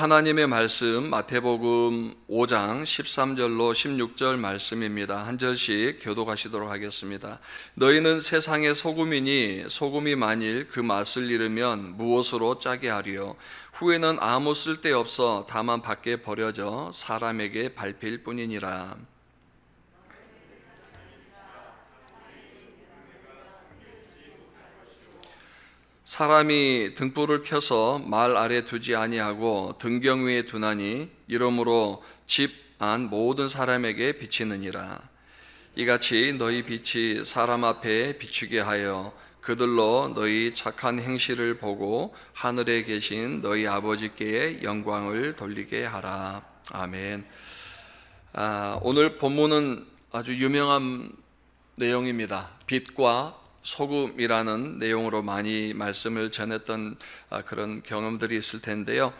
하나님의 말씀 마태복음 5장 13절로 16절 말씀입니다. 한 절씩 교독하시도록 하겠습니다. 너희는 세상의 소금이니 소금이 만일 그 맛을 잃으면 무엇으로 짜게 하리요? 후에는 아무 쓸데없어 다만 밖에 버려져 사람에게 밟힐 뿐이니라. 사람이 등불을 켜서 말 아래 두지 아니하고 등경 위에 두나니 이러므로 집 안 모든 사람에게 비치느니라. 이같이 너희 빛이 사람 앞에 비추게 하여 그들로 너희 착한 행실을 보고 하늘에 계신 너희 아버지께 영광을 돌리게 하라. 아멘. 오늘 본문은 아주 유명한 내용입니다. 빛과 소금이라는 내용으로 많이 말씀을 전했던 그런 경험들이 있을 텐데요.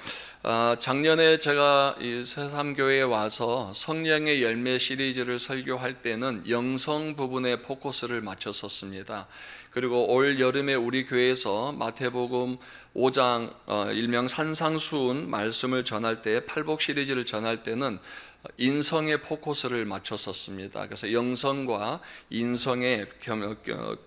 작년에 제가 이 새삼교회에 와서 성령의 열매 시리즈를 설교할 때는 영성 부분에 포커스를 맞췄었습니다. 그리고 올 여름에 우리 교회에서 마태복음 5장 일명 산상수훈 말씀을 전할 때, 팔복 시리즈를 전할 때는 인성에 포커스를 맞췄었습니다. 그래서 영성과 인성의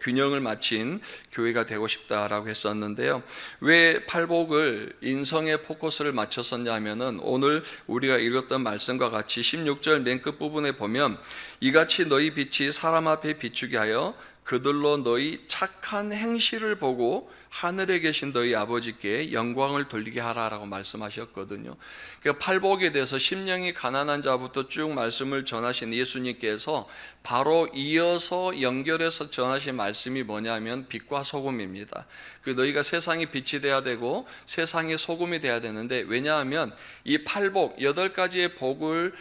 균형을 맞춘 교회가 되고 싶다라고 했었는데요. 왜 팔복을 인성에 포커스를 맞췄었냐면은 오늘 우리가 읽었던 말씀과 같이 16절 맨 끝부분에 보면 이같이 너희 빛이 사람 앞에 비추게 하여 그들로 너희 착한 행실을 보고 하늘에 계신 너희 아버지께 영광을 돌리게 하라라고 말씀하셨거든요. 그러니까 팔복에 대해서 심령이 가난한 자부터 쭉 말씀을 전하신 예수님께서 바로 이어서 연결해서 전하신 말씀이 뭐냐면 빛과 소금입니다. 그 너희가 세상의 빛이 돼야 되고 세상의 소금이 돼야 되는데, 왜냐하면 이 팔복 8가지의 복을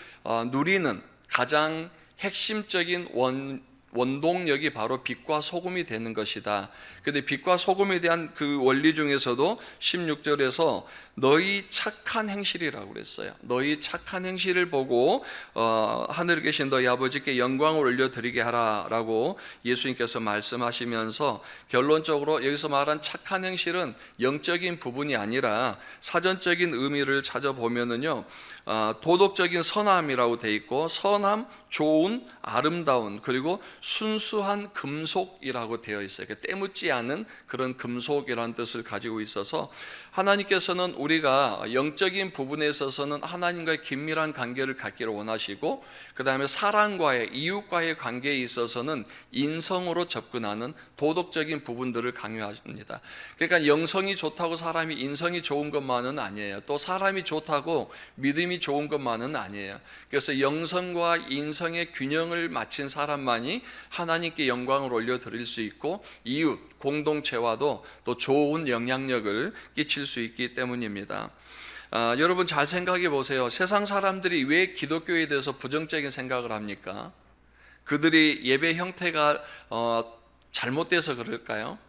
누리는 가장 핵심적인 원동력이 바로 빛과 소금이 되는 것이다. 근데 빛과 소금에 대한 그 원리 중에서도 16절에서 너희 착한 행실이라고 그랬어요. 너희 착한 행실을 보고 하늘에 계신 너희 아버지께 영광을 올려드리게 하라라고 예수님께서 말씀하시면서, 결론적으로 여기서 말한 착한 행실은 영적인 부분이 아니라 사전적인 의미를 찾아보면은요, 도덕적인 선함이라고 돼 있고, 선함, 좋은, 아름다운, 그리고 순수한 금속이라고 되어 있어요. 때묻지 않은 그런 금속이라는 뜻을 가지고 있어서, 하나님께서는 우리가 영적인 부분에 있어서는 하나님과의 긴밀한 관계를 갖기를 원하시고, 그 다음에 사랑과의, 이웃과의 관계에 있어서는 인성으로 접근하는 도덕적인 부분들을 강요하십니다. 그러니까 영성이 좋다고 사람이 인성이 좋은 것만은 아니에요. 또 사람이 좋다고 믿음이 좋은 것만은 아니에요. 그래서 영성과 인성의 균형을 맞춘 사람만이 하나님께 영광을 올려드릴 수 있고, 이웃, 공동체와도 또 좋은 영향력을 끼칠 수 있기 때문입니다. 여러분 잘 생각해 보세요. 세상 사람들이 왜 기독교에 대해서 부정적인 생각을 합니까? 그들이 예배 형태가 잘못돼서 그럴까요?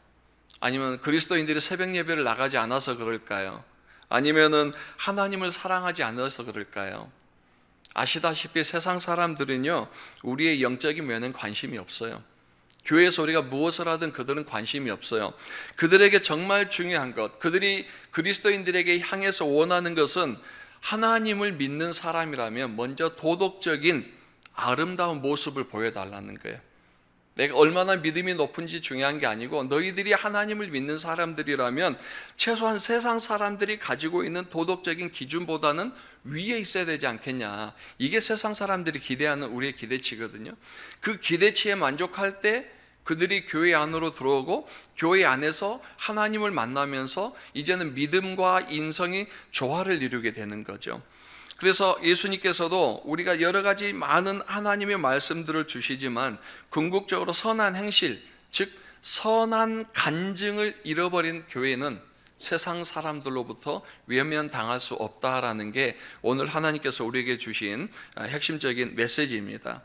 아니면 그리스도인들이 새벽 예배를 나가지 않아서 그럴까요? 아니면은 하나님을 사랑하지 않아서 그럴까요? 아시다시피 세상 사람들은요, 우리의 영적인 면엔 관심이 없어요. 교회에서 우리가 무엇을 하든 그들은 관심이 없어요. 그들에게 정말 중요한 것, 그들이 그리스도인들에게 향해서 원하는 것은, 하나님을 믿는 사람이라면 먼저 도덕적인 아름다운 모습을 보여달라는 거예요. 내가 얼마나 믿음이 높은지 중요한 게 아니고, 너희들이 하나님을 믿는 사람들이라면 최소한 세상 사람들이 가지고 있는 도덕적인 기준보다는 위에 있어야 되지 않겠냐. 이게 세상 사람들이 기대하는 우리의 기대치거든요. 그 기대치에 만족할 때 그들이 교회 안으로 들어오고, 교회 안에서 하나님을 만나면서 이제는 믿음과 인성이 조화를 이루게 되는 거죠. 그래서 예수님께서도 우리가 여러 가지 많은 하나님의 말씀들을 주시지만, 궁극적으로 선한 행실, 즉 선한 간증을 잃어버린 교회는 세상 사람들로부터 외면당할 수 없다라는 게 오늘 하나님께서 우리에게 주신 핵심적인 메시지입니다.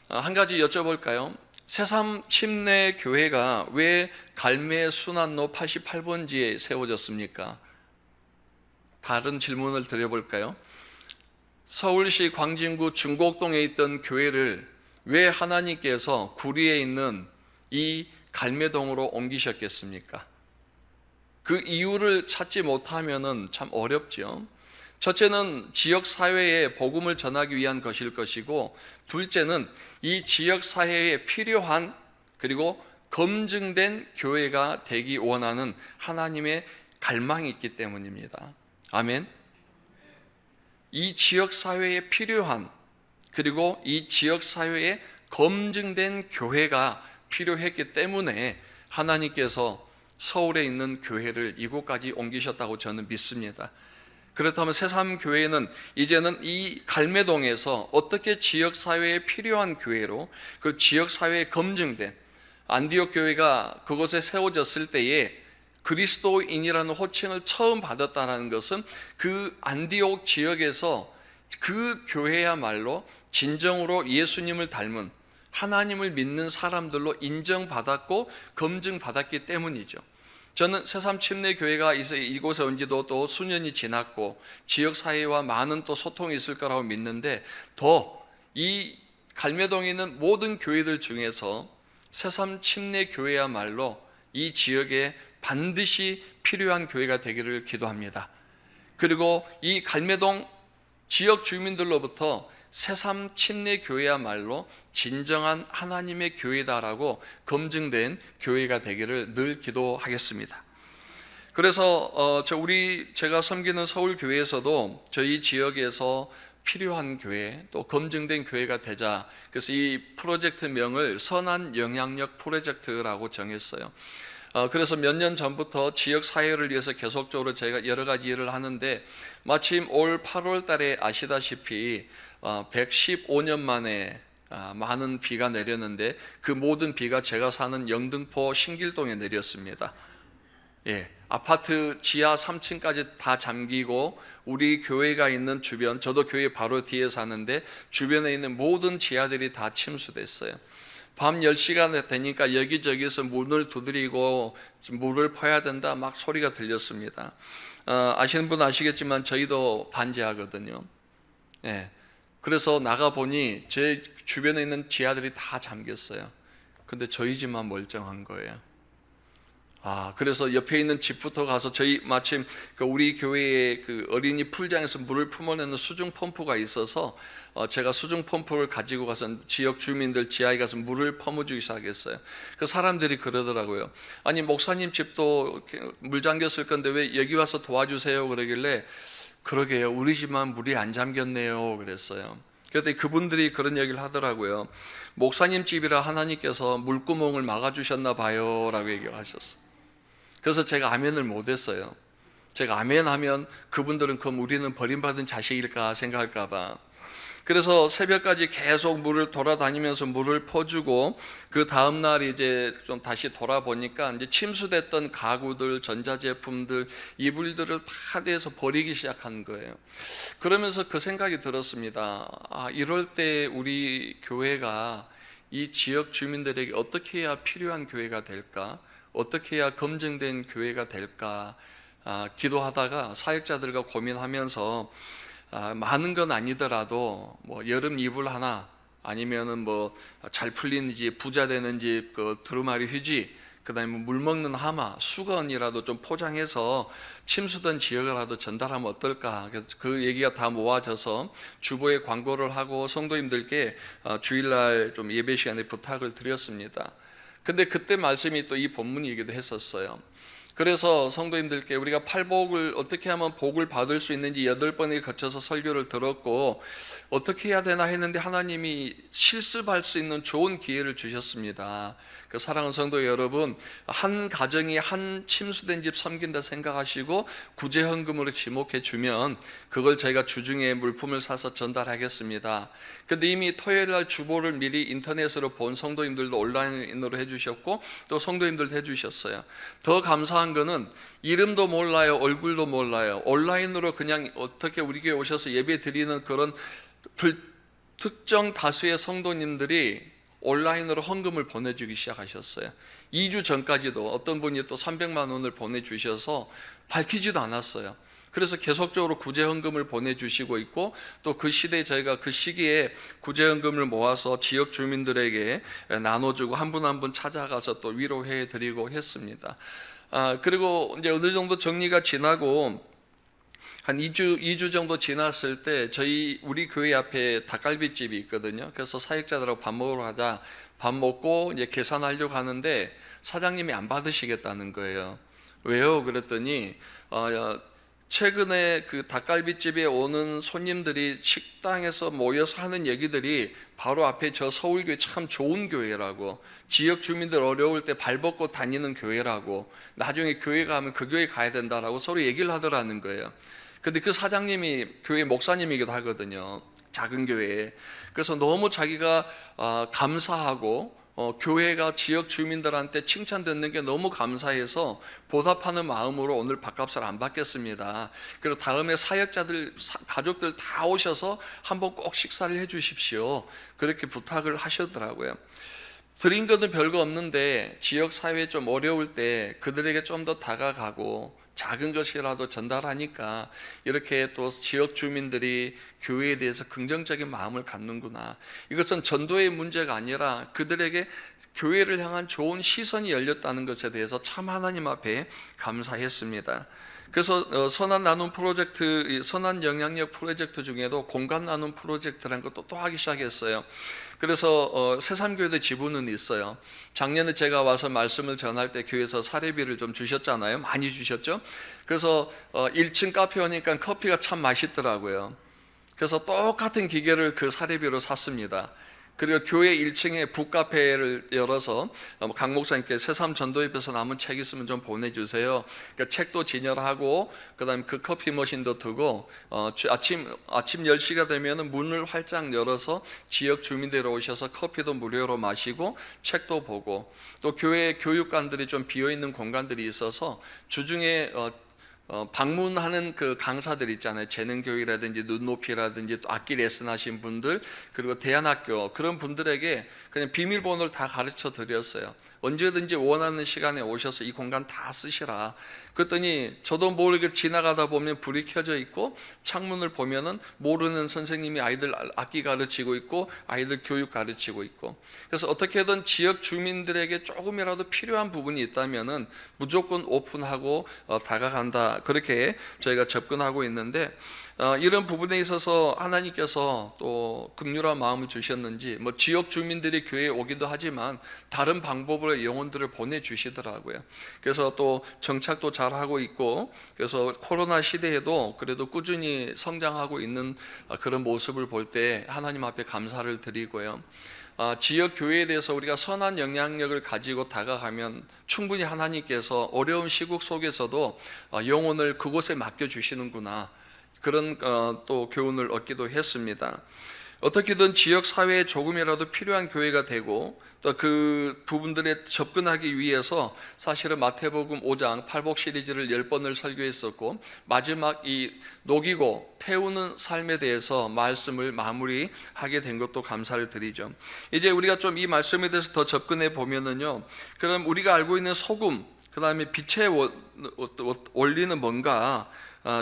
한 가지 여쭤볼까요? 새삼 침례 교회가 왜 갈매 순환로 88번지에 세워졌습니까? 다른 질문을 드려볼까요? 서울시 광진구 중곡동에 있던 교회를 왜 하나님께서 구리에 있는 이 갈매동으로 옮기셨겠습니까? 그 이유를 찾지 못하면은 참 어렵죠. 첫째는 지역 사회에 복음을 전하기 위한 것일 것이고, 둘째는 이 지역 사회에 필요한 그리고 검증된 교회가 되기 원하는 하나님의 갈망이 있기 때문입니다. 아멘. 이 지역 사회에 필요한 그리고 이 지역 사회에 검증된 교회가 필요했기 때문에 하나님께서 서울에 있는 교회를 이곳까지 옮기셨다고 저는 믿습니다. 그렇다면 새삼교회는 이제는 이 갈매동에서 어떻게 지역사회에 필요한 교회로, 그 지역사회에 검증된 안디옥 교회가 그곳에 세워졌을 때에 그리스도인이라는 호칭을 처음 받았다는 것은 그 안디옥 지역에서 그 교회야말로 진정으로 예수님을 닮은 하나님을 믿는 사람들로 인정받았고 검증받았기 때문이죠. 저는 새삼침례교회가 이곳에 온 지도 또 수년이 지났고 지역사회와 많은 또 소통이 있을 거라고 믿는데, 더 이 갈매동에 있는 모든 교회들 중에서 새삼침례교회야말로 이 지역에 반드시 필요한 교회가 되기를 기도합니다. 그리고 이 갈매동 지역 주민들로부터 새삼침례교회야말로 진정한 하나님의 교회다라고 검증된 교회가 되기를 늘 기도하겠습니다. 그래서 제가 섬기는 서울교회에서도 저희 지역에서 필요한 교회, 또 검증된 교회가 되자, 그래서 이 프로젝트 명을 선한 영향력 프로젝트라고 정했어요. 그래서 몇 년 전부터 지역 사회를 위해서 계속적으로 제가 여러 가지 일을 하는데, 마침 올 8월 달에 아시다시피 115년 만에 많은 비가 내렸는데, 그 모든 비가 제가 사는 영등포 신길동에 내렸습니다. 아파트 지하 3층까지 다 잠기고, 우리 교회가 있는 주변, 저도 교회 바로 뒤에 사는데 주변에 있는 모든 지하들이 다 침수됐어요. 밤 10시가 되니까 여기저기서 문을 두드리고 물을 퍼야 된다 막 소리가 들렸습니다. 아시는 분 아시겠지만 저희도 반지하거든요. 그래서 나가보니 제 주변에 있는 지하들이 다 잠겼어요. 근데 저희 집만 멀쩡한 거예요. 그래서 옆에 있는 집부터 가서 마침 우리 교회의 그 어린이 풀장에서 물을 품어내는 수중 펌프가 있어서 제가 수중 펌프를 가지고 가서 지역 주민들 지하에 가서 물을 퍼무주기 시작했어요. 그 사람들이 그러더라고요. 아니, 목사님 집도 물 잠겼을 건데 왜 여기 와서 도와주세요 그러길래, 그러게요, 우리 집만 물이 안 잠겼네요 그랬어요. 그런데 그분들이 그런 얘기를 하더라고요. 목사님 집이라 하나님께서 물구멍을 막아주셨나 봐요 라고 얘기를 하셨어요. 그래서 제가 아멘을 못했어요. 제가 아멘하면 그분들은 그럼 우리는 버림받은 자식일까 생각할까 봐. 그래서 새벽까지 계속 물을 돌아다니면서 물을 퍼주고, 그 다음날 이제 좀 다시 돌아보니까 이제 침수됐던 가구들, 전자제품들, 이불들을 다 대서 버리기 시작한 거예요. 그러면서 그 생각이 들었습니다. 이럴 때 우리 교회가 이 지역 주민들에게 어떻게 해야 필요한 교회가 될까? 어떻게 해야 검증된 교회가 될까? 기도하다가 사역자들과 고민하면서 많은 건 아니더라도 뭐 여름 이불 하나, 아니면은 뭐 잘 풀리는 집, 부자 되는 집, 그 두루마리 휴지, 그다음에 물 먹는 하마, 수건이라도 좀 포장해서 침수된 지역이라도 전달하면 어떨까? 그래서 그 얘기가 다 모아져서 주보에 광고를 하고 성도님들께 주일날 좀 예배 시간에 부탁을 드렸습니다. 근데 그때 말씀이 또 이 본문이기도 했었어요. 그래서 성도님들께 우리가 팔복을 어떻게 하면 복을 받을 수 있는지 8번에 거쳐서 설교를 들었고, 어떻게 해야 되나 했는데 하나님이 실습할 수 있는 좋은 기회를 주셨습니다. 그 사랑하는 성도 여러분, 한 가정이 한 침수된 집 섬긴다 생각하시고 구제헌금으로 지목해 주면 그걸 저희가 주중에 물품을 사서 전달하겠습니다. 근데 이미 토요일 날 주보를 미리 인터넷으로 본 성도님들도 온라인으로 해주셨고 또 성도님들도 해주셨어요. 더 감사한 거는 이름도 몰라요, 얼굴도 몰라요. 온라인으로 그냥 어떻게 우리 교회 오셔서 예배 드리는 그런 특정 다수의 성도님들이 온라인으로 헌금을 보내주기 시작하셨어요. 2주 전까지도 어떤 분이 또 300만 원을 보내주셔서 밝히지도 않았어요. 그래서 계속적으로 구제헌금을 보내주시고 있고, 또 그 시대에 저희가 그 시기에 구제헌금을 모아서 지역 주민들에게 나눠주고 한 분 한 분 찾아가서 또 위로해드리고 했습니다. 그리고 이제 어느 정도 정리가 지나고 한 2주 정도 지났을 때 우리 교회 앞에 닭갈비집이 있거든요. 그래서 사역자들하고 밥 먹으러 가자. 밥 먹고 이제 계산하려고 하는데 사장님이 안 받으시겠다는 거예요. 왜요? 그랬더니 최근에 그 닭갈비집에 오는 손님들이 식당에서 모여서 하는 얘기들이 바로 앞에 저 서울교회 참 좋은 교회라고, 지역 주민들 어려울 때 발벗고 다니는 교회라고, 나중에 교회 가면 그 교회 가야 된다라고 서로 얘기를 하더라는 거예요. 근데 그 사장님이 교회 목사님이기도 하거든요. 작은 교회에. 그래서 너무 자기가 감사하고 교회가 지역 주민들한테 칭찬 듣는 게 너무 감사해서 보답하는 마음으로 오늘 밥값을 안 받겠습니다. 그리고 다음에 사역자들, 가족들 다 오셔서 한번 꼭 식사를 해 주십시오. 그렇게 부탁을 하셨더라고요. 드린 것은 별거 없는데 지역 사회에 좀 어려울 때 그들에게 좀 더 다가가고 작은 것이라도 전달하니까 이렇게 또 지역 주민들이 교회에 대해서 긍정적인 마음을 갖는구나. 이것은 전도의 문제가 아니라 그들에게 교회를 향한 좋은 시선이 열렸다는 것에 대해서 참 하나님 앞에 감사했습니다. 그래서 선한 나눔 프로젝트, 선한 영향력 프로젝트 중에도 공간 나눔 프로젝트라는 것도 또 하기 시작했어요. 그래서 새삼교회도 지부는 있어요. 작년에 제가 와서 말씀을 전할 때 교회에서 사례비를 좀 주셨잖아요. 많이 주셨죠. 그래서 1층 카페 오니까 커피가 참 맛있더라고요. 그래서 똑같은 기계를 그 사례비로 샀습니다. 그리고 교회 1층에 북카페를 열어서 강 목사님께 새삼 전도협에서 남은 책 있으면 좀 보내주세요. 그러니까 책도 진열하고 그다음에 그 커피 머신도 두고 아침 10시가 되면 문을 활짝 열어서 지역 주민들이 오셔서 커피도 무료로 마시고 책도 보고, 또 교회 교육관들이 좀 비어있는 공간들이 있어서 주중에 방문하는 그 강사들 있잖아요. 재능교육이라든지 눈높이라든지 또 악기 레슨 하신 분들, 그리고 대안학교, 그런 분들에게 그냥 비밀번호를 다 가르쳐 드렸어요. 언제든지 원하는 시간에 오셔서 이 공간 다 쓰시라. 그랬더니 저도 모르게 지나가다 보면 불이 켜져 있고 창문을 보면은 모르는 선생님이 아이들 악기 가르치고 있고 아이들 교육 가르치고 있고, 그래서 어떻게든 지역 주민들에게 조금이라도 필요한 부분이 있다면은 무조건 오픈하고 다가간다, 그렇게 저희가 접근하고 있는데, 이런 부분에 있어서 하나님께서 또 긍휼한 마음을 주셨는지 지역 주민들이 교회에 오기도 하지만 다른 방법으로 영혼들을 보내주시더라고요. 그래서 또 정착도 잘하고 있고, 그래서 코로나 시대에도 그래도 꾸준히 성장하고 있는 그런 모습을 볼 때 하나님 앞에 감사를 드리고요. 지역 교회에 대해서 우리가 선한 영향력을 가지고 다가가면 충분히 하나님께서 어려운 시국 속에서도 영혼을 그곳에 맡겨주시는구나, 그런 또 교훈을 얻기도 했습니다. 어떻게든 지역 사회에 조금이라도 필요한 교회가 되고 또 그 부분들에 접근하기 위해서 사실은 마태복음 5장 팔복 시리즈를 10번을 설교했었고, 마지막 이 녹이고 태우는 삶에 대해서 말씀을 마무리하게 된 것도 감사를 드리죠. 이제 우리가 좀 이 말씀에 대해서 더 접근해 보면은요, 그럼 우리가 알고 있는 소금, 그 다음에 빛의 원리는 뭔가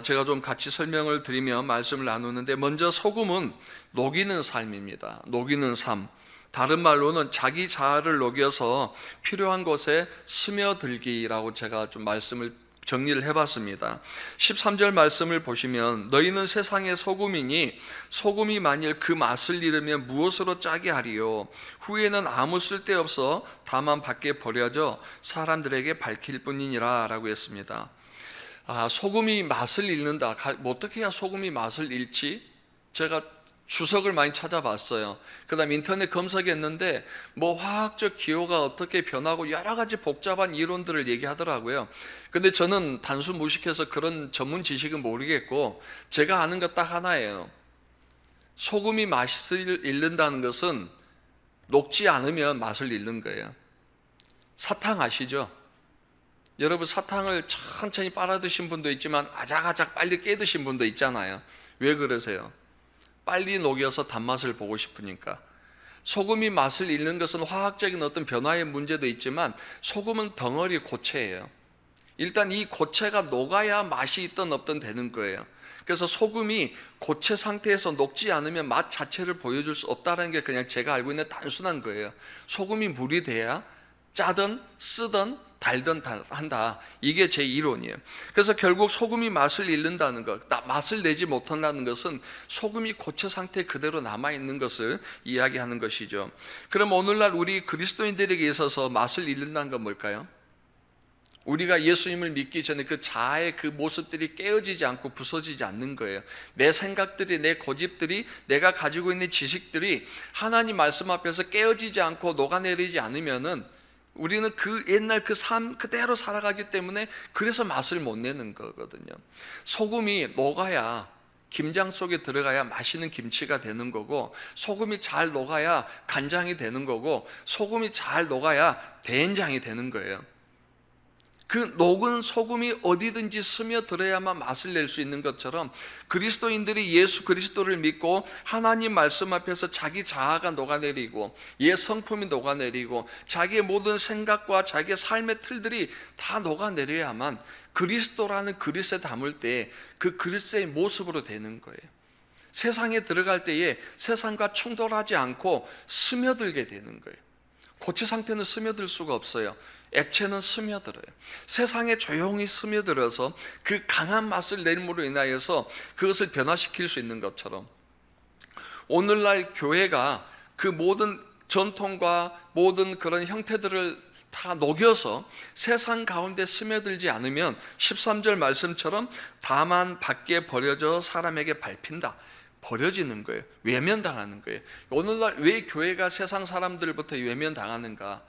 제가 좀 같이 설명을 드리며 말씀을 나누는데, 먼저 소금은 녹이는 삶입니다. 녹이는 삶. 다른 말로는 자기 자아를 녹여서 필요한 곳에 스며들기라고 제가 좀 말씀을 정리를 해봤습니다. 13절 말씀을 보시면, 너희는 세상의 소금이니 소금이 만일 그 맛을 잃으면 무엇으로 짜게 하리요. 후에는 아무 쓸데없어 다만 밖에 버려져 사람들에게 밝힐 뿐이니라 라고 했습니다. 소금이 맛을 잃는다. 어떻게 해야 소금이 맛을 잃지? 제가 주석을 많이 찾아봤어요. 그 다음 인터넷 검색했는데 화학적 기호가 어떻게 변하고 여러 가지 복잡한 이론들을 얘기하더라고요. 근데 저는 단순 무식해서 그런 전문 지식은 모르겠고, 제가 아는 것 딱 하나예요. 소금이 맛을 잃는다는 것은 녹지 않으면 맛을 잃는 거예요. 사탕 아시죠? 여러분, 사탕을 천천히 빨아 드신 분도 있지만 아작아작 빨리 깨 드신 분도 있잖아요. 왜 그러세요? 빨리 녹여서 단맛을 보고 싶으니까. 소금이 맛을 잃는 것은 화학적인 어떤 변화의 문제도 있지만 소금은 덩어리 고체예요. 일단 이 고체가 녹아야 맛이 있든 없든 되는 거예요. 그래서 소금이 고체 상태에서 녹지 않으면 맛 자체를 보여줄 수 없다는 게 그냥 제가 알고 있는 단순한 거예요. 소금이 물이 돼야 짜든 쓰든 달든 한다. 이게 제 이론이에요. 그래서 결국 소금이 맛을 잃는다는 것, 맛을 내지 못한다는 것은 소금이 고체 상태 그대로 남아있는 것을 이야기하는 것이죠. 그럼 오늘날 우리 그리스도인들에게 있어서 맛을 잃는다는 건 뭘까요? 우리가 예수님을 믿기 전에 그 자아의 그 모습들이 깨어지지 않고 부서지지 않는 거예요. 내 생각들이, 내 고집들이, 내가 가지고 있는 지식들이 하나님 말씀 앞에서 깨어지지 않고 녹아내리지 않으면은 우리는 그 옛날 그 삶 그대로 살아가기 때문에 그래서 맛을 못 내는 거거든요. 소금이 녹아야, 김장 속에 들어가야 맛있는 김치가 되는 거고, 소금이 잘 녹아야 간장이 되는 거고, 소금이 잘 녹아야 된장이 되는 거예요. 그 녹은 소금이 어디든지 스며들어야만 맛을 낼 수 있는 것처럼 그리스도인들이 예수 그리스도를 믿고 하나님 말씀 앞에서 자기 자아가 녹아내리고 옛 성품이 녹아내리고 자기의 모든 생각과 자기의 삶의 틀들이 다 녹아내려야만 그리스도라는 그릇에 담을 때 그 그릇의 모습으로 되는 거예요. 세상에 들어갈 때에 세상과 충돌하지 않고 스며들게 되는 거예요. 고체 상태는 스며들 수가 없어요. 액체는 스며들어요. 세상에 조용히 스며들어서 그 강한 맛을 내림으로 인하여서 그것을 변화시킬 수 있는 것처럼 오늘날 교회가 그 모든 전통과 모든 그런 형태들을 다 녹여서 세상 가운데 스며들지 않으면 13절 말씀처럼 다만 밖에 버려져 사람에게 밟힌다. 버려지는 거예요. 외면당하는 거예요. 오늘날 왜 교회가 세상 사람들부터 외면당하는가?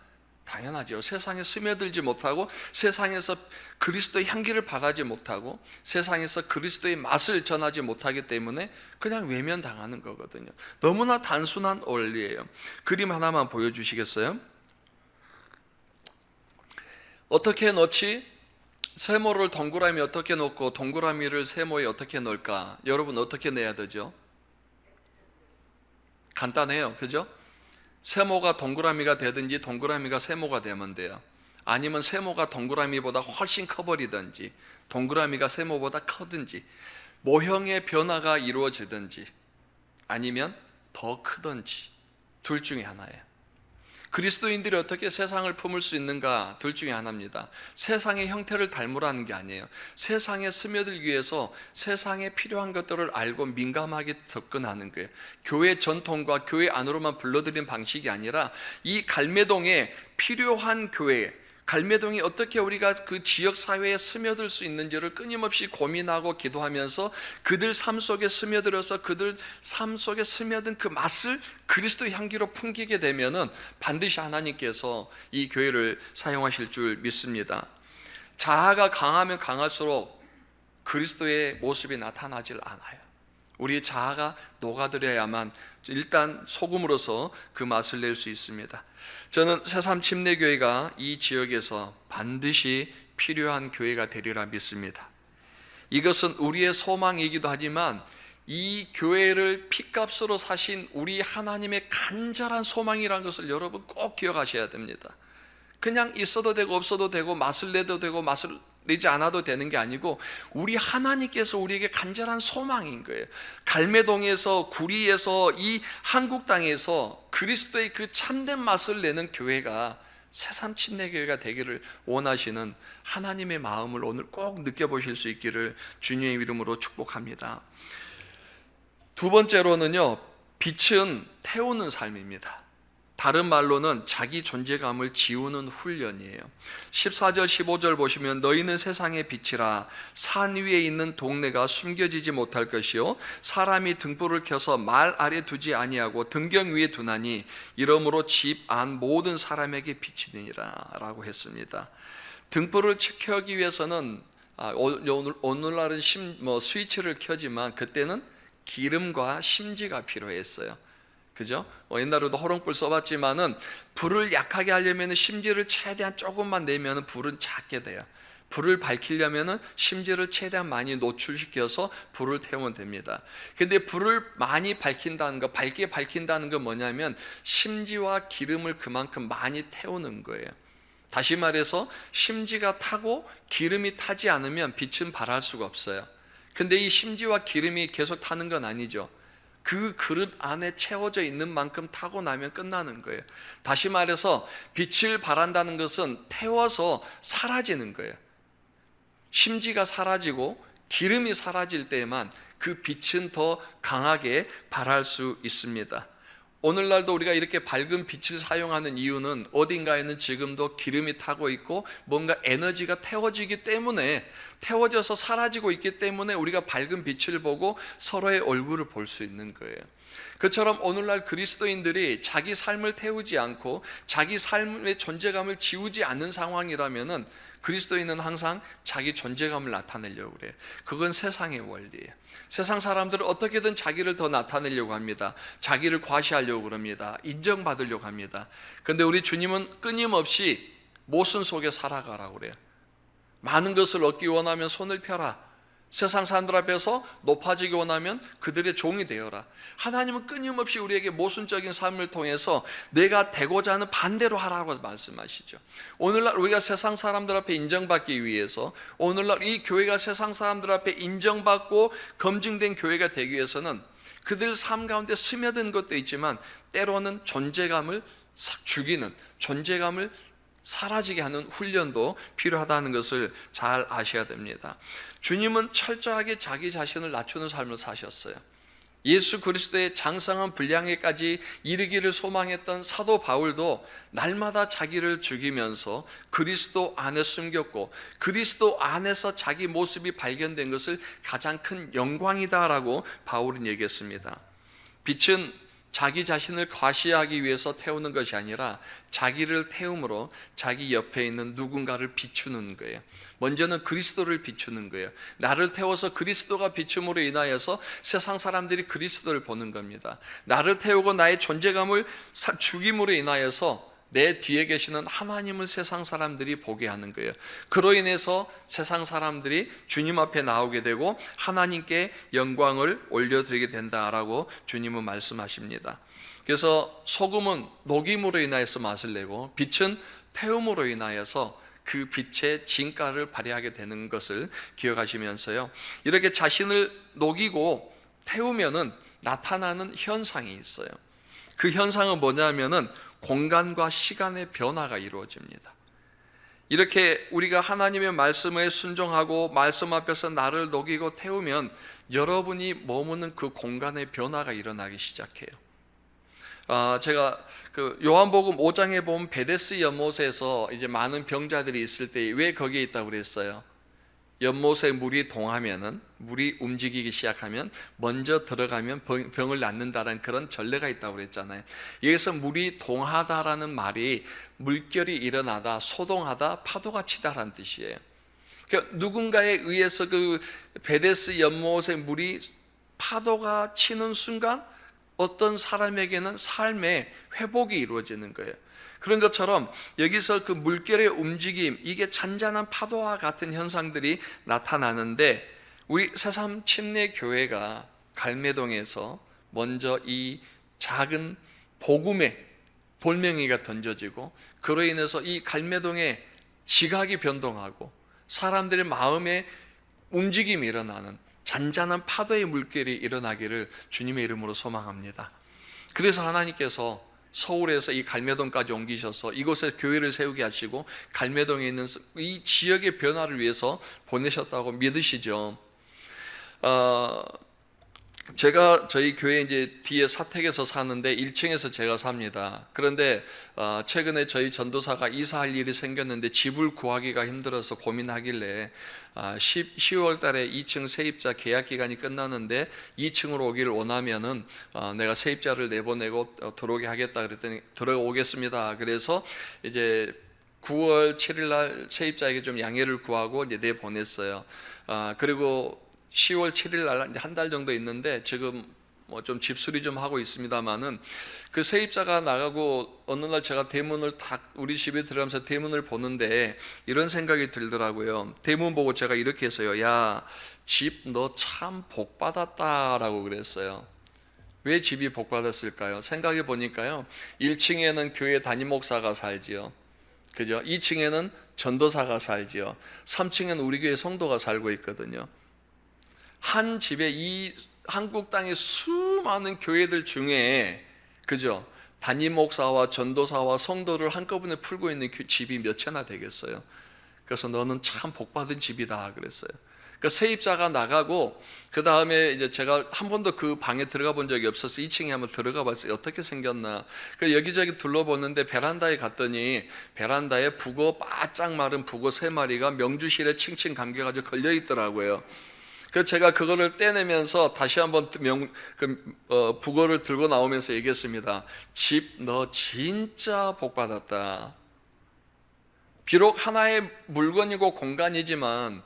당연하죠. 세상에 스며들지 못하고 세상에서 그리스도의 향기를 발하지 못하고 세상에서 그리스도의 맛을 전하지 못하기 때문에 그냥 외면당하는 거거든요. 너무나 단순한 원리예요. 그림 하나만 보여주시겠어요? 어떻게 넣지? 세모를 동그라미 어떻게 넣고 동그라미를 세모에 어떻게 넣을까? 여러분 어떻게 내야 되죠? 간단해요. 그죠? 세모가 동그라미가 되든지 동그라미가 세모가 되면 돼요. 아니면 세모가 동그라미보다 훨씬 커버리든지 동그라미가 세모보다 크든지 모형의 변화가 이루어지든지 아니면 더 크든지 둘 중에 하나예요. 그리스도인들이 어떻게 세상을 품을 수 있는가? 둘 중에 하나입니다. 세상의 형태를 닮으라는 게 아니에요. 세상에 스며들기 위해서 세상에 필요한 것들을 알고 민감하게 접근하는 거예요. 교회 전통과 교회 안으로만 불러들이는 방식이 아니라 이 갈매동에 필요한 교회, 갈매동이 어떻게 우리가 그 지역 사회에 스며들 수 있는지를 끊임없이 고민하고 기도하면서 그들 삶 속에 스며들어서 그들 삶 속에 스며든 그 맛을 그리스도의 향기로 풍기게 되면은 반드시 하나님께서 이 교회를 사용하실 줄 믿습니다. 자아가 강하면 강할수록 그리스도의 모습이 나타나질 않아요. 우리 자아가 녹아들어야만 일단 소금으로서 그 맛을 낼 수 있습니다. 저는 새삼 침례교회가 이 지역에서 반드시 필요한 교회가 되리라 믿습니다. 이것은 우리의 소망이기도 하지만 이 교회를 핏값으로 사신 우리 하나님의 간절한 소망이라는 것을 여러분 꼭 기억하셔야 됩니다. 그냥 있어도 되고 없어도 되고 맛을 내도 되고 맛을 내지 않아도 되는 게 아니고 우리 하나님께서 우리에게 간절한 소망인 거예요. 갈매동에서 구리에서 이 한국 땅에서 그리스도의 그 참된 맛을 내는 교회가 새삼 침례교회가 되기를 원하시는 하나님의 마음을 오늘 꼭 느껴보실 수 있기를 주님의 이름으로 축복합니다. 두 번째로는요, 빛은 태우는 삶입니다. 다른 말로는 자기 존재감을 지우는 훈련이에요. 14절 15절 보시면 너희는 세상의 빛이라 산 위에 있는 동네가 숨겨지지 못할 것이요 사람이 등불을 켜서 말 아래 두지 아니하고 등경 위에 두나니 이러므로 집 안 모든 사람에게 비치느니라 라고 했습니다. 등불을 켜기 위해서는 오늘날은 스위치를 켜지만 그때는 기름과 심지가 필요했어요. 그죠? 옛날에도 호롱불 써봤지만은 불을 약하게 하려면 심지를 최대한 조금만 내면 불은 작게 돼요. 불을 밝히려면은 심지를 최대한 많이 노출시켜서 불을 태우면 됩니다. 근데 불을 많이 밝힌다는 거, 밝게 밝힌다는 건 뭐냐면 심지와 기름을 그만큼 많이 태우는 거예요. 다시 말해서 심지가 타고 기름이 타지 않으면 빛은 발할 수가 없어요. 근데 이 심지와 기름이 계속 타는 건 아니죠. 그 그릇 안에 채워져 있는 만큼 타고 나면 끝나는 거예요. 다시 말해서 빛을 발한다는 것은 태워서 사라지는 거예요. 심지가 사라지고 기름이 사라질 때에만 그 빛은 더 강하게 발할 수 있습니다. 오늘날도 우리가 이렇게 밝은 빛을 사용하는 이유는 어딘가에는 지금도 기름이 타고 있고 뭔가 에너지가 태워지기 때문에, 태워져서 사라지고 있기 때문에 우리가 밝은 빛을 보고 서로의 얼굴을 볼 수 있는 거예요. 그처럼 오늘날 그리스도인들이 자기 삶을 태우지 않고 자기 삶의 존재감을 지우지 않는 상황이라면은 그리스도인은 항상 자기 존재감을 나타내려고 그래요. 그건 세상의 원리예요. 세상 사람들은 어떻게든 자기를 더 나타내려고 합니다. 자기를 과시하려고 그럽니다. 인정받으려고 합니다. 그런데 우리 주님은 끊임없이 모순 속에 살아가라고 그래요. 많은 것을 얻기 원하면 손을 펴라. 세상 사람들 앞에서 높아지기 원하면 그들의 종이 되어라. 하나님은 끊임없이 우리에게 모순적인 삶을 통해서 내가 되고자 하는 반대로 하라고 말씀하시죠. 오늘날 우리가 세상 사람들 앞에 인정받기 위해서, 오늘날 이 교회가 세상 사람들 앞에 인정받고 검증된 교회가 되기 위해서는 그들 삶 가운데 스며든 것도 있지만 때로는 존재감을 죽이는, 존재감을 사라지게 하는 훈련도 필요하다는 것을 잘 아셔야 됩니다. 주님은 철저하게 자기 자신을 낮추는 삶을 사셨어요. 예수 그리스도의 장성한 분량에까지 이르기를 소망했던 사도 바울도 날마다 자기를 죽이면서 그리스도 안에 숨겼고 그리스도 안에서 자기 모습이 발견된 것을 가장 큰 영광이다라고 바울은 얘기했습니다. 빛은 자기 자신을 과시하기 위해서 태우는 것이 아니라 자기를 태움으로 자기 옆에 있는 누군가를 비추는 거예요. 먼저는 그리스도를 비추는 거예요. 나를 태워서 그리스도가 비춤으로 인하여서 세상 사람들이 그리스도를 보는 겁니다. 나를 태우고 나의 존재감을 죽임으로 인하여서 내 뒤에 계시는 하나님을 세상 사람들이 보게 하는 거예요. 그로 인해서 세상 사람들이 주님 앞에 나오게 되고 하나님께 영광을 올려드리게 된다라고 주님은 말씀하십니다. 그래서 소금은 녹임으로 인하여서 맛을 내고 빛은 태움으로 인하여서 그 빛의 진가를 발휘하게 되는 것을 기억하시면서요, 이렇게 자신을 녹이고 태우면은 나타나는 현상이 있어요. 그 현상은 뭐냐면은 공간과 시간의 변화가 이루어집니다. 이렇게 우리가 하나님의 말씀에 순종하고 말씀 앞에서 나를 녹이고 태우면 여러분이 머무는 그 공간의 변화가 일어나기 시작해요. 제가 그 요한복음 5장에 보면 베데스 연못에서 이제 많은 병자들이 있을 때 왜 거기에 있다고 그랬어요? 연못에 물이 동하면은, 물이 움직이기 시작하면 먼저 들어가면 병을 낫는다는 그런 전례가 있다고 그랬잖아요. 여기서 물이 동하다라는 말이 물결이 일어나다, 소동하다, 파도가 치다라는 뜻이에요. 그러니까 누군가에 의해서 그 베데스 연못의 물이 파도가 치는 순간 어떤 사람에게는 삶의 회복이 이루어지는 거예요. 그런 것처럼 여기서 그 물결의 움직임, 이게 잔잔한 파도와 같은 현상들이 나타나는데, 우리 새삼 침례교회가 갈매동에서 먼저 이 작은 복음의 돌멩이가 던져지고 그로 인해서 이 갈매동의 지각이 변동하고 사람들의 마음에 움직임이 일어나는 잔잔한 파도의 물결이 일어나기를 주님의 이름으로 소망합니다. 그래서 하나님께서 서울에서 이 갈매동까지 옮기셔서 이곳에 교회를 세우게 하시고 갈매동에 있는 이 지역의 변화를 위해서 보내셨다고 믿으시죠? 제가 저희 교회 이제 뒤에 사택에서 사는데 1층에서 제가 삽니다. 그런데 최근에 저희 전도사가 이사할 일이 생겼는데 집을 구하기가 힘들어서 고민하길래 10월 달에 2층 세입자 계약 기간이 끝나는데 2층으로 오기를 원하면은 내가 세입자를 내보내고 들어오게 하겠다 그랬더니 들어오겠습니다. 그래서 이제 9월 7일 날 세입자에게 좀 양해를 구하고 이제 내보냈어요. 그리고 10월 7일 날 한 달 정도 있는데 지금 뭐 좀 집수리 좀 하고 있습니다만은 그 세입자가 나가고 어느 날 제가 대문을 딱 우리 집에 들어가면서 대문을 보는데 이런 생각이 들더라고요. 대문 보고 제가 이렇게 했어요. 야, 집 너 참 복 받았다라고 그랬어요. 왜 집이 복 받았을까요? 생각해 보니까요, 1층에는 교회 담임 목사가 살지요, 그죠? 2층에는 전도사가 살지요, 3층에는 우리 교회 성도가 살고 있거든요. 한 집에 이 한국 땅의 수많은 교회들 중에, 그죠? 담임 목사와 전도사와 성도를 한꺼번에 풀고 있는 집이 몇 채나 되겠어요. 그래서 너는 참 복받은 집이다 그랬어요. 그 세입자가 나가고 그 다음에 이제 제가 한 번도 그 방에 들어가 본 적이 없어서 2층에 한번 들어가 봤어요. 어떻게 생겼나. 그 여기저기 둘러보는데 베란다에 갔더니 베란다에 북어 바짝 마른 북어 3마리가 명주실에 칭칭 감겨가지고 걸려 있더라고요. 그 제가 그거를 떼내면서 다시 한번 북어를 들고 나오면서 얘기했습니다. 집 너 진짜 복 받았다. 비록 하나의 물건이고 공간이지만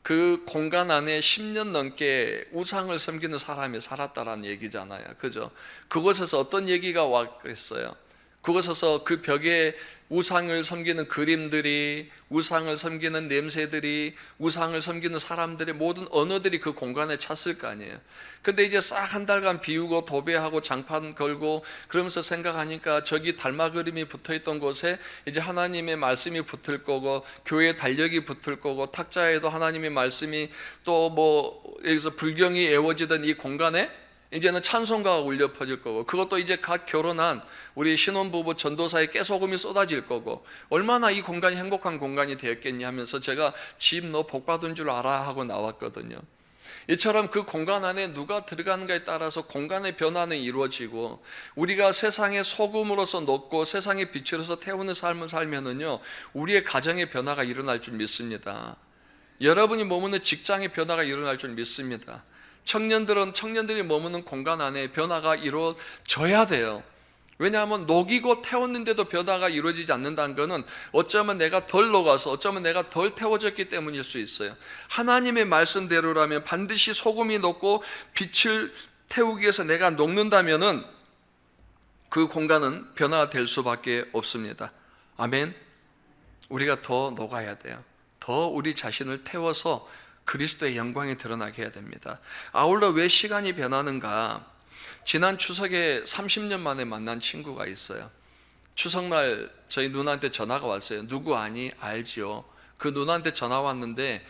그 공간 안에 10년 넘게 우상을 섬기는 사람이 살았다라는 얘기잖아요. 그죠? 그곳에서 어떤 얘기가 왔겠어요? 그곳에서 그 벽에 우상을 섬기는 그림들이, 우상을 섬기는 냄새들이, 우상을 섬기는 사람들의 모든 언어들이 그 공간에 찼을 거 아니에요. 근데 이제 싹 한 달간 비우고 도배하고 장판 걸고 그러면서 생각하니까 저기 달마 그림이 붙어있던 곳에 이제 하나님의 말씀이 붙을 거고 교회 달력이 붙을 거고 탁자에도 하나님의 말씀이 또 뭐 여기서 불경이 애워지던 이 공간에 이제는 찬송가가 울려 퍼질 거고 그것도 이제 갓 결혼한 우리 신혼부부 전도사의 깨소금이 쏟아질 거고 얼마나 이 공간이 행복한 공간이 되었겠냐 하면서 제가 집 너 복받은 줄 알아 하고 나왔거든요. 이처럼 그 공간 안에 누가 들어가는가에 따라서 공간의 변화는 이루어지고 우리가 세상의 소금으로서 높고 세상의 빛으로서 태우는 삶을 살면은요 우리의 가정의 변화가 일어날 줄 믿습니다. 여러분이 머무는 직장의 변화가 일어날 줄 믿습니다. 청년들이 머무는 공간 안에 변화가 이루어져야 돼요. 왜냐하면 녹이고 태웠는데도 변화가 이루어지지 않는다는 것은 어쩌면 내가 덜 녹아서 어쩌면 내가 덜 태워졌기 때문일 수 있어요. 하나님의 말씀대로라면 반드시 소금이 녹고 빛을 태우기 위해서 내가 녹는다면은 그 공간은 변화될 수밖에 없습니다. 아멘. 우리가 더 녹아야 돼요. 더 우리 자신을 태워서 그리스도의 영광이 드러나게 해야 됩니다. 아울러 왜 시간이 변하는가? 지난 추석에 30년 만에 만난 친구가 있어요. 추석날 저희 누나한테 전화가 왔어요. 누구 아니? 알지요. 그 누나한테 전화 왔는데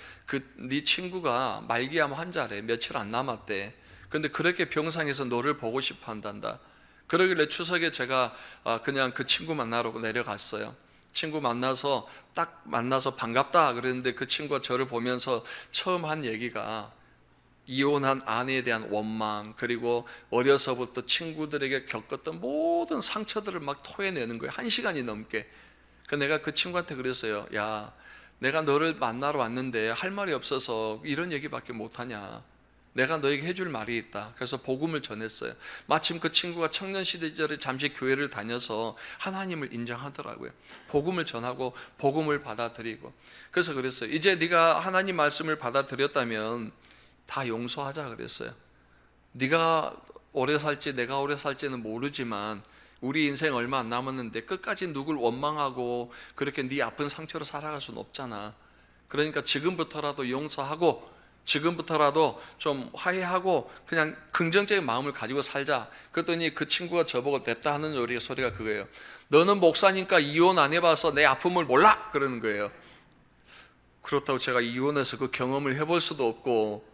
네 친구가 말기암 환자래. 며칠 안 남았대. 근데 그렇게 병상에서 너를 보고 싶어 한단다. 그러길래 추석에 제가 그냥 그 친구 만나러 내려갔어요. 친구 만나서 딱 만나서 반갑다 그랬는데 그 친구가 저를 보면서 처음 한 얘기가 이혼한 아내에 대한 원망, 그리고 어려서부터 친구들에게 겪었던 모든 상처들을 막 토해내는 거예요. 1시간이 넘게. 내가 그 친구한테 그랬어요. 야, 내가 너를 만나러 왔는데 할 말이 없어서 이런 얘기밖에 못하냐. 내가 너에게 해줄 말이 있다. 그래서 복음을 전했어요. 마침 그 친구가 청년 시절에 잠시 교회를 다녀서 하나님을 인정하더라고요. 복음을 전하고 복음을 받아들이고. 그래서 그랬어요. 이제 네가 하나님 말씀을 받아들였다면 다 용서하자 그랬어요. 네가 오래 살지 내가 오래 살지는 모르지만 우리 인생 얼마 안 남았는데 끝까지 누굴 원망하고 그렇게 네 아픈 상처로 살아갈 수는 없잖아. 그러니까 지금부터라도 용서하고 지금부터라도 좀 화해하고 그냥 긍정적인 마음을 가지고 살자. 그랬더니 그 친구가 저보고 냅다 하는 소리가 그거예요. 너는 목사니까 이혼 안 해봐서 내 아픔을 몰라? 그러는 거예요. 그렇다고 제가 이혼해서 그 경험을 해볼 수도 없고,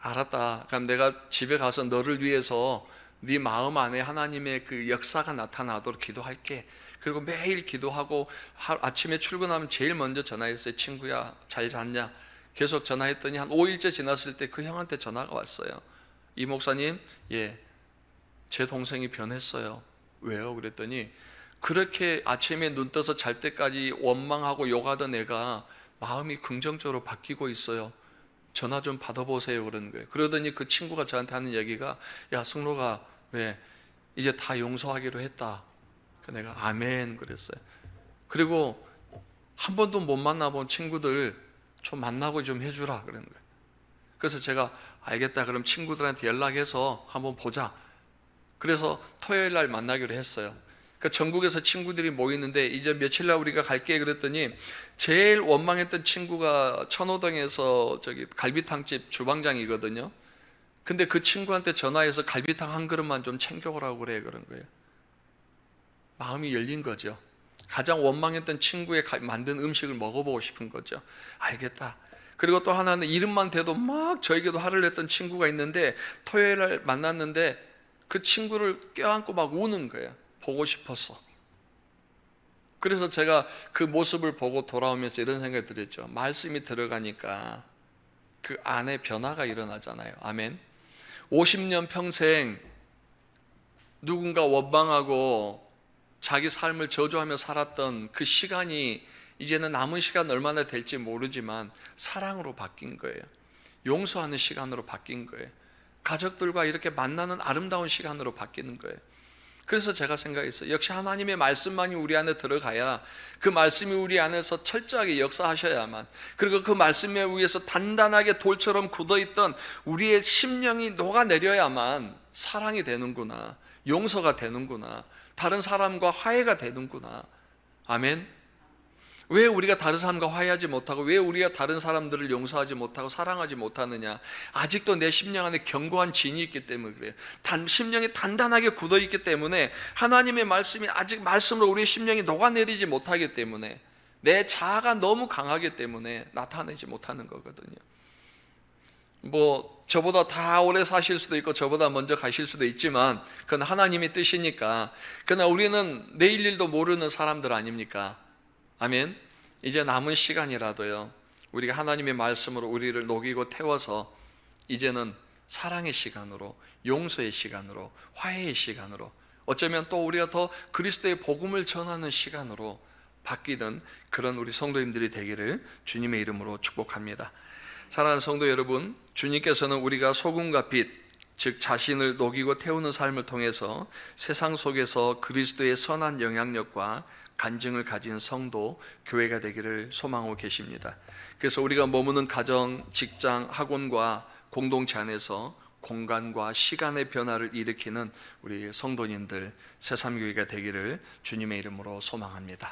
알았다. 그럼 내가 집에 가서 너를 위해서 네 마음 안에 하나님의 그 역사가 나타나도록 기도할게. 그리고 매일 기도하고 아침에 출근하면 제일 먼저 전화했어요. 친구야 잘 잤냐? 계속 전화했더니 한 5일째 지났을 때 그 형한테 전화가 왔어요. 이 목사님, 예, 제 동생이 변했어요. 왜요? 그랬더니 그렇게 아침에 눈 떠서 잘 때까지 원망하고 욕하던 애가 마음이 긍정적으로 바뀌고 있어요. 전화 좀 받아보세요. 그러는 거예요. 그러더니 그 친구가 저한테 하는 얘기가, 야 승로가 왜 이제 다 용서하기로 했다. 내가 아멘 그랬어요. 그리고 한 번도 못 만나본 친구들 좀 만나고 좀 해주라 그러는 거예요. 그래서 제가 알겠다. 그럼 친구들한테 연락해서 한번 보자. 그래서 토요일 날 만나기로 했어요. 그러니까 전국에서 친구들이 모이는데 이제 며칠 날 우리가 갈게 그랬더니 제일 원망했던 친구가 천호동에서 저기 갈비탕집 주방장이거든요. 근데 그 친구한테 전화해서 갈비탕 한 그릇만 좀 챙겨오라고 그래 그런 거예요. 마음이 열린 거죠. 가장 원망했던 친구의 만든 음식을 먹어보고 싶은 거죠. 알겠다. 그리고 또 하나는 이름만 대도 막 저에게도 화를 냈던 친구가 있는데 토요일 날 만났는데 그 친구를 껴안고 막 우는 거예요. 보고 싶어서. 그래서 제가 그 모습을 보고 돌아오면서 이런 생각이 들었죠. 말씀이 들어가니까 그 안에 변화가 일어나잖아요. 아멘. 50년 평생 누군가 원망하고 자기 삶을 저주하며 살았던 그 시간이 이제는 남은 시간 얼마나 될지 모르지만 사랑으로 바뀐 거예요. 용서하는 시간으로 바뀐 거예요. 가족들과 이렇게 만나는 아름다운 시간으로 바뀌는 거예요. 그래서 제가 생각했어요. 역시 하나님의 말씀만이 우리 안에 들어가야, 그 말씀이 우리 안에서 철저하게 역사하셔야만, 그리고 그 말씀에 의해서 단단하게 돌처럼 굳어있던 우리의 심령이 녹아내려야만 사랑이 되는구나, 용서가 되는구나, 다른 사람과 화해가 되는구나. 아멘. 왜 우리가 다른 사람과 화해하지 못하고, 왜 우리가 다른 사람들을 용서하지 못하고 사랑하지 못하느냐? 아직도 내 심령 안에 견고한 진이 있기 때문에 그래요. 심령이 단단하게 굳어있기 때문에, 하나님의 말씀이 아직 말씀으로 우리의 심령이 녹아내리지 못하기 때문에, 내 자아가 너무 강하기 때문에 나타내지 못하는 거거든요. 뭐 저보다 다 오래 사실 수도 있고 저보다 먼저 가실 수도 있지만 그건 하나님의 뜻이니까. 그러나 우리는 내일 일도 모르는 사람들 아닙니까? 아멘. 이제 남은 시간이라도요, 우리가 하나님의 말씀으로 우리를 녹이고 태워서 이제는 사랑의 시간으로, 용서의 시간으로, 화해의 시간으로, 어쩌면 또 우리가 더 그리스도의 복음을 전하는 시간으로 바뀌는 그런 우리 성도님들이 되기를 주님의 이름으로 축복합니다. 사랑하는 성도 여러분, 주님께서는 우리가 소금과 빛, 즉 자신을 녹이고 태우는 삶을 통해서 세상 속에서 그리스도의 선한 영향력과 간증을 가진 성도, 교회가 되기를 소망하고 계십니다. 그래서 우리가 머무는 가정, 직장, 학원과 공동체 안에서 공간과 시간의 변화를 일으키는 우리 성도님들, 새삼교회가 되기를 주님의 이름으로 소망합니다.